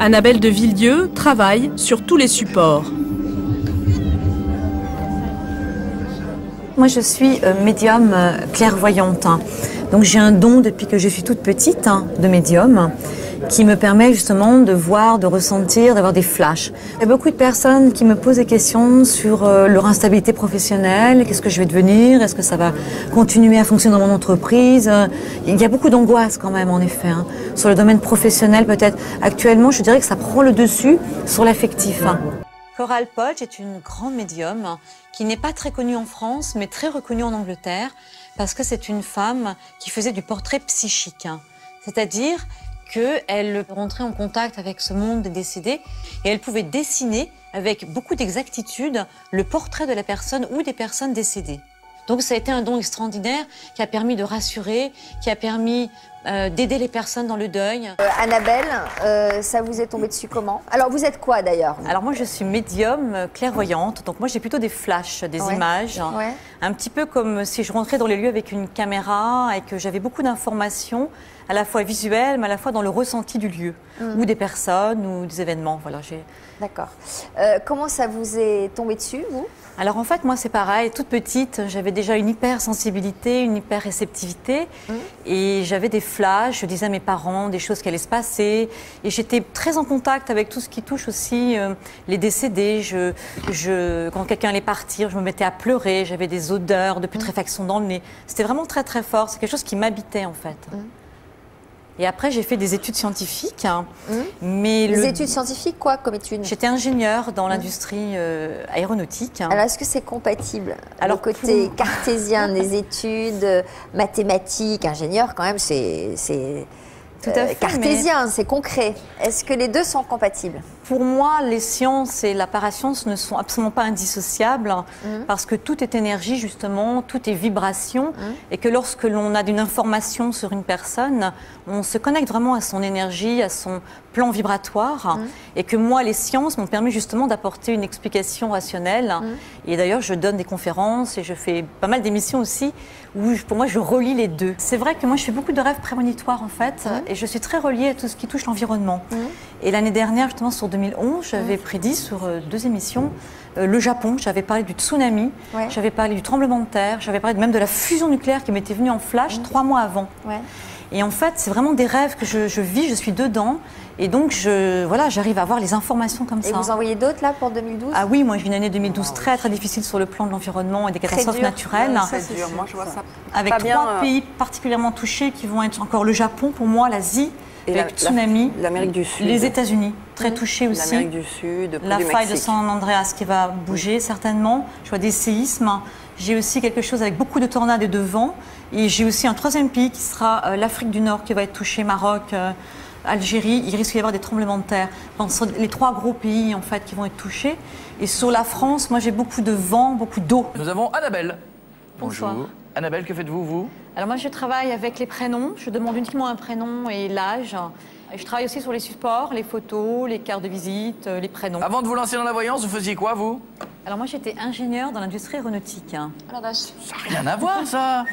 Annabelle de Villieu travaille sur tous les supports. Moi, je suis médium clairvoyante. Donc, j'ai un don depuis que je suis toute petite de médium qui me permet justement de voir, de ressentir, d'avoir des flashs. Il y a beaucoup de personnes qui me posent des questions sur leur instabilité professionnelle. Qu'est-ce que je vais devenir? Est-ce que ça va continuer à fonctionner dans mon entreprise? Il y a beaucoup d'angoisse quand même, en effet. Sur le domaine professionnel, peut-être. Actuellement, je dirais que ça prend le dessus sur l'affectif. Coral Podge est une grande médium qui n'est pas très connue en France, mais très reconnue en Angleterre, parce que c'est une femme qui faisait du portrait psychique. C'est-à-dire qu'elle rentrait en contact avec ce monde des décédés et elle pouvait dessiner avec beaucoup d'exactitude le portrait de la personne ou des personnes décédées. Donc ça a été un don extraordinaire qui a permis de rassurer, qui a permis d'aider les personnes dans le deuil. Annabelle, ça vous est tombé dessus comment? Alors vous êtes quoi d'ailleurs? Alors moi je suis médium clairvoyante, donc moi j'ai plutôt des flashs, des images, un petit peu comme si je rentrais dans les lieux avec une caméra et que j'avais beaucoup d'informations, à la fois visuelles mais à la fois dans le ressenti du lieu, ou des personnes ou des événements. Voilà, D'accord. Comment ça vous est tombé dessus, vous? Alors en fait, moi c'est pareil, toute petite, j'avais déjà une hypersensibilité, une hyper-réceptivité et j'avais des flashs, je disais à mes parents des choses qui allaient se passer et j'étais très en contact avec tout ce qui touche aussi les décédés. Quand quelqu'un allait partir, je me mettais à pleurer, j'avais des odeurs de putréfaction dans le nez. C'était vraiment très très fort, c'est quelque chose qui m'habitait en fait. Et après, j'ai fait des études scientifiques. Mais des études scientifiques, quoi, comme études? J'étais ingénieure dans l'industrie aéronautique. Alors, est-ce que c'est compatible? Alors, le côté cartésien des études, mathématiques, ingénieur, quand même, c'est tout à fait, cartésien, c'est concret. Est-ce que les deux sont compatibles? Pour moi, les sciences et la parascience ne sont absolument pas indissociables parce que tout est énergie, justement, tout est vibration et que lorsque l'on a d'une information sur une personne, on se connecte vraiment à son énergie, à son plan vibratoire et que moi, les sciences m'ont permis justement d'apporter une explication rationnelle. Et d'ailleurs, je donne des conférences et je fais pas mal d'émissions aussi où, pour moi, je relie les deux. C'est vrai que moi, je fais beaucoup de rêves prémonitoires, en fait, et je suis très reliée à tout ce qui touche l'environnement. Et l'année dernière, justement, sur 2011, j'avais prédit sur 2 émissions le Japon. J'avais parlé du tsunami, j'avais parlé du tremblement de terre, j'avais parlé même de la fusion nucléaire qui m'était venue en flash 3 mois avant. Et en fait, c'est vraiment des rêves que je vis, je suis dedans. Et donc, voilà, j'arrive à avoir les informations comme ça. Et vous en voyez d'autres, là, pour 2012? Ah oui, moi, j'ai une année 2012 très, très difficile sur le plan de l'environnement et des catastrophes naturelles. C'est dur, moi, je vois ça. Avec 3 pays particulièrement touchés qui vont être encore le Japon, pour moi, l'Asie, avec tsunami. L'Amérique du Sud. Les États-Unis, très touchés aussi. L'Amérique du Sud, la faille de San Andreas qui va bouger, certainement. Je vois des séismes. J'ai aussi quelque chose avec beaucoup de tornades et de vent. Et j'ai aussi un 3e pays qui sera l'Afrique du Nord qui va être touché, Maroc, Algérie. Il risque d'y avoir des tremblements de terre. Enfin, ce sont les 3 gros pays en fait qui vont être touchés. Et sur la France, moi j'ai beaucoup de vent, beaucoup d'eau. Nous avons Annabelle. Bonsoir. Bonjour. Annabelle, que faites-vous, vous? Alors moi je travaille avec les prénoms. Je demande uniquement un prénom et l'âge. Et je travaille aussi sur les supports, les photos, les cartes de visite, les prénoms. Avant de vous lancer dans la voyance, vous faisiez quoi, vous? Alors moi j'étais ingénieure dans l'industrie aéronautique. Ah la vache. Ça n'a rien à voir, ça.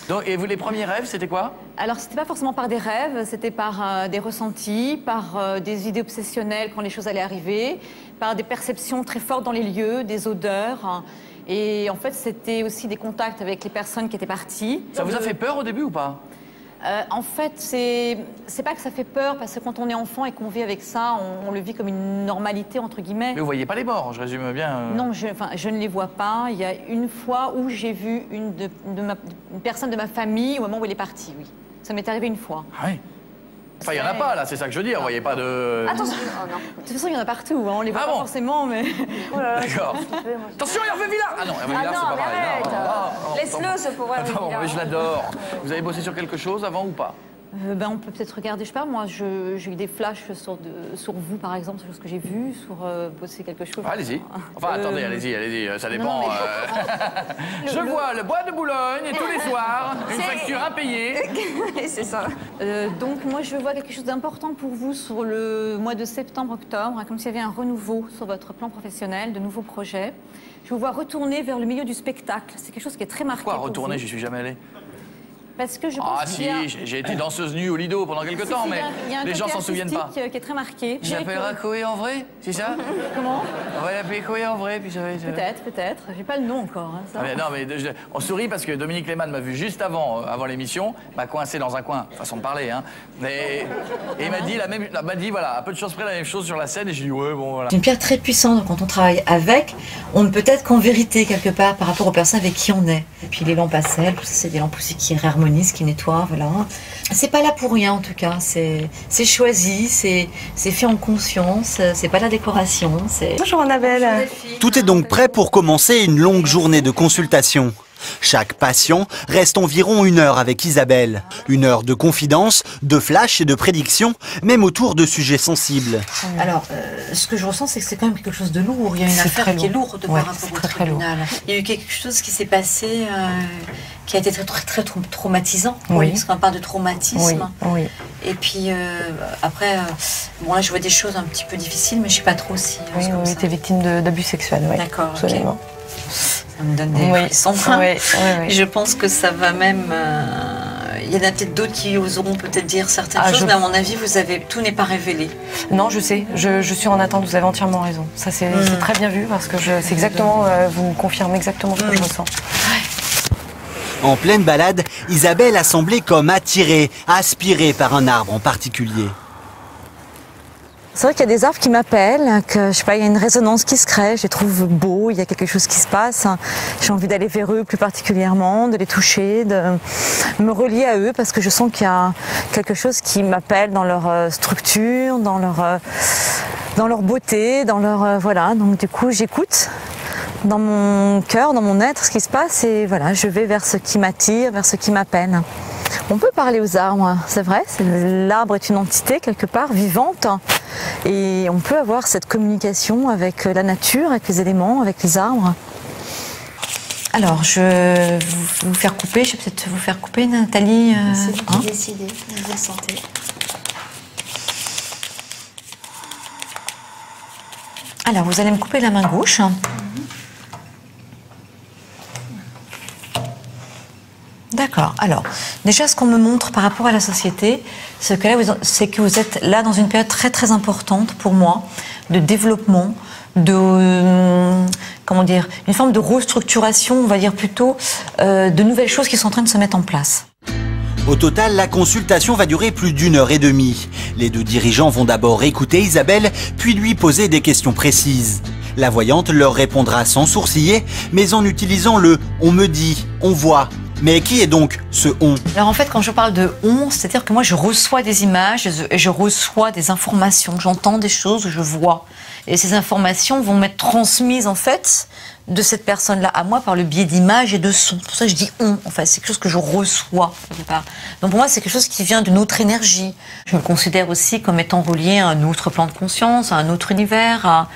Donc, et vous, les premiers rêves, c'était quoi? Alors, c'était pas forcément par des rêves, c'était par des ressentis, par des idées obsessionnelles quand les choses allaient arriver, par des perceptions très fortes dans les lieux, des odeurs. Et en fait, c'était aussi des contacts avec les personnes qui étaient parties. Ça vous a fait peur au début ou pas? En fait, c'est pas que ça fait peur, parce que quand on est enfant et qu'on vit avec ça, on le vit comme une normalité, entre guillemets. Mais vous voyez pas les morts, je résume bien. Non, je ne les vois pas. Il y a une fois où j'ai vu une personne de ma famille au moment où elle est partie, oui. Ça m'est arrivé une fois. Ah oui. Enfin, il n'y en a pas, là, c'est ça que je veux dire. Vous voyez pas de... Attention, oh, non. De toute façon, il y en a partout, hein. On les voit pas forcément, mais... D'accord. Attention, Hervé Villard! Ah non, Hervé Villard, c'est pas pareil. Laisse-le, ce pauvre Hervé Attends, Villard. mais je l'adore. Vous avez bossé sur quelque chose avant ou pas? On peut peut-être regarder, je sais pas, moi j'ai eu des flashs sur vous par exemple, sur ce que j'ai vu, sur bosser quelque chose. Allez-y. Enfin, attendez, allez-y, ça dépend. Non, mais je vois le bois de Boulogne tous les soirs, une facture impayée. C'est ça. Donc moi je vois quelque chose d'important pour vous sur le mois de septembre-octobre, comme s'il y avait un renouveau sur votre plan professionnel, de nouveaux projets. Je vous vois retourner vers le milieu du spectacle, c'est quelque chose qui est très marqué. Pourquoi retourner? J'y suis jamais allé. Parce que je pense Ah si, j'ai été danseuse nue au Lido pendant quelques temps, mais les gens s'en souviennent pas. Qui est très marqué. Tu l'appelleras Koé en vrai, c'est ça? Comment? On va l'appeler Koé en vrai, puis ça va être... Peut-être. J'ai pas le nom encore. Hein, ça. Ah mais non, mais on sourit parce que Dominique Lehmann m'a vu juste avant l'émission, m'a coincé dans un coin, façon de parler, hein. Et il m'a dit voilà, à peu de choses près la même chose sur la scène, et j'ai dit ouais, bon voilà. C'est une pierre très puissante quand on travaille avec, on ne peut être qu'en vérité quelque part par rapport aux personnes avec qui on est. Et puis les lampes à sel, tout ça, c'est des lampes aussi qui réharmonisent, qui nettoient, voilà. C'est pas là pour rien en tout cas, c'est choisi, c'est fait en conscience, c'est pas la décoration. Bonjour Annabelle. Tout est donc prêt pour commencer une longue journée de consultation. Chaque patient reste environ 1 heure avec Isabelle. 1 heure de confidence, de flash et de prédiction, même autour de sujets sensibles. Alors, ce que je ressens, c'est que c'est quand même quelque chose de lourd. Il y a une affaire qui est lourde par rapport au tribunal. Il y a eu quelque chose qui s'est passé qui a été très traumatisant. Oui. Parce qu'on parle de traumatisme. Oui. Et puis, après, bon là, je vois des choses un petit peu difficiles, mais je ne sais pas trop si... Oui, tu es victime d'abus sexuels. Oui. D'accord, absolument. Okay. Ça me donne des frissons. Oui. Je pense que ça va même... Il y en a peut-être d'autres qui oseront peut-être dire certaines choses, mais à mon avis, tout n'est pas révélé. Non, je sais. Je suis en attente. Vous avez entièrement raison. Ça, c'est très bien vu parce que c'est exactement... vous me confirmez exactement ce que je ressens. En pleine balade, Isabelle a semblé comme attirée, aspirée par un arbre en particulier. C'est vrai qu'il y a des arbres qui m'appellent, que je sais pas, il y a une résonance qui se crée, je les trouve beaux, il y a quelque chose qui se passe. J'ai envie d'aller vers eux plus particulièrement, de les toucher, de me relier à eux parce que je sens qu'il y a quelque chose qui m'appelle dans leur structure, dans leur beauté, dans leur voilà. Donc du coup, j'écoute dans mon cœur, dans mon être, ce qui se passe et voilà, je vais vers ce qui m'attire, vers ce qui m'appelle. On peut parler aux arbres, c'est vrai, l'arbre est une entité quelque part vivante et on peut avoir cette communication avec la nature, avec les éléments, avec les arbres. Alors, je vais vous faire couper, je vais peut-être vous faire couper Nathalie. C'est vous qui décidez, vous le sentez. Alors, vous allez me couper la main gauche. D'accord. Alors, déjà, ce qu'on me montre par rapport à la société, c'est que vous êtes là dans une période très très importante pour moi, de développement, comment dire, une forme de restructuration, on va dire plutôt, de nouvelles choses qui sont en train de se mettre en place. Au total, la consultation va durer plus d'1 heure et demie. Les 2 dirigeants vont d'abord écouter Isabelle, puis lui poser des questions précises. La voyante leur répondra sans sourciller, mais en utilisant le « on me dit »,« on voit ». Mais qui est donc ce « on » ? Alors en fait, quand je parle de « on », c'est-à-dire que moi je reçois des images et je reçois des informations, j'entends des choses, je vois. Et ces informations vont m'être transmises en fait de cette personne-là à moi par le biais d'images et de sons. Pour ça je dis « on », en fait, c'est quelque chose que je reçois quelque part. Donc pour moi c'est quelque chose qui vient d'une autre énergie. Je me considère aussi comme étant reliée à un autre plan de conscience, à un autre univers,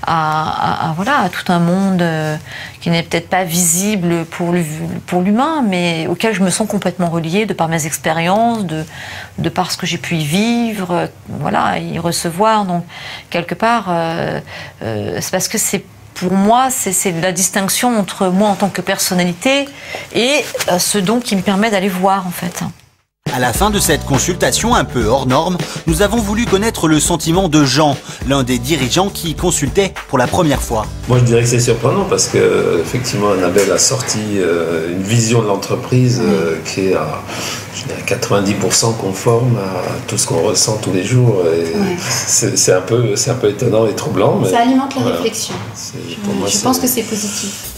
à tout un monde qui n'est peut-être pas visible pour l'humain, mais auquel je me sens complètement reliée de par mes expériences, de par ce que j'ai pu y vivre, voilà, y recevoir. Donc quelque part, c'est parce que pour moi, c'est la distinction entre moi en tant que personnalité et ce don qui me permet d'aller voir en fait. À la fin de cette consultation un peu hors norme, nous avons voulu connaître le sentiment de Jean, l'un des dirigeants qui consultait pour la première fois. Moi je dirais que c'est surprenant parce que effectivement Annabelle a sorti une vision de l'entreprise qui est à 90% conforme à tout ce qu'on ressent tous les jours. C'est un peu étonnant et troublant. Mais ça alimente la réflexion. Je pense que c'est positif.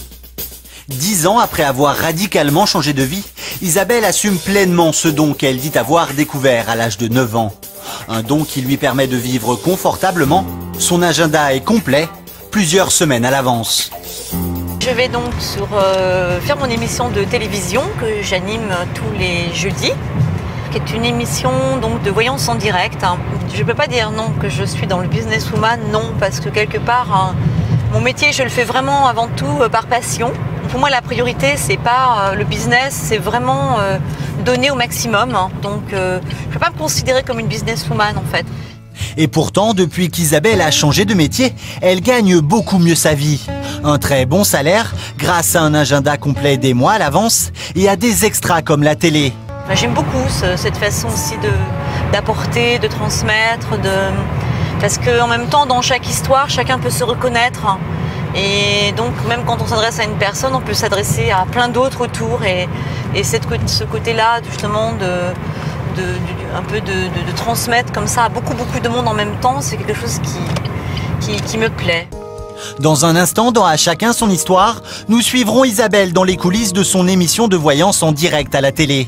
10 ans après avoir radicalement changé de vie, Isabelle assume pleinement ce don qu'elle dit avoir découvert à l'âge de 9 ans. Un don qui lui permet de vivre confortablement. Son agenda est complet, plusieurs semaines à l'avance. Je vais donc faire mon émission de télévision que j'anime tous les jeudis, qui est une émission donc de voyance en direct. Je ne peux pas dire non que je suis dans le businesswoman, non, parce que quelque part, mon métier, je le fais vraiment avant tout par passion. Pour moi, la priorité, c'est pas le business, c'est vraiment donner au maximum. Donc, je ne peux pas me considérer comme une businesswoman, en fait. Et pourtant, depuis qu'Isabelle a changé de métier, elle gagne beaucoup mieux sa vie. Un très bon salaire grâce à un agenda complet des mois à l'avance et à des extras comme la télé. J'aime beaucoup cette façon aussi d'apporter, de transmettre, parce qu'en même temps, dans chaque histoire, chacun peut se reconnaître. Et donc, même quand on s'adresse à une personne, on peut s'adresser à plein d'autres autour. Et ce côté-là, justement, un peu de transmettre comme ça à beaucoup de monde en même temps, c'est quelque chose qui me plaît. Dans un instant, dans À chacun son histoire, nous suivrons Isabelle dans les coulisses de son émission de voyance en direct à la télé.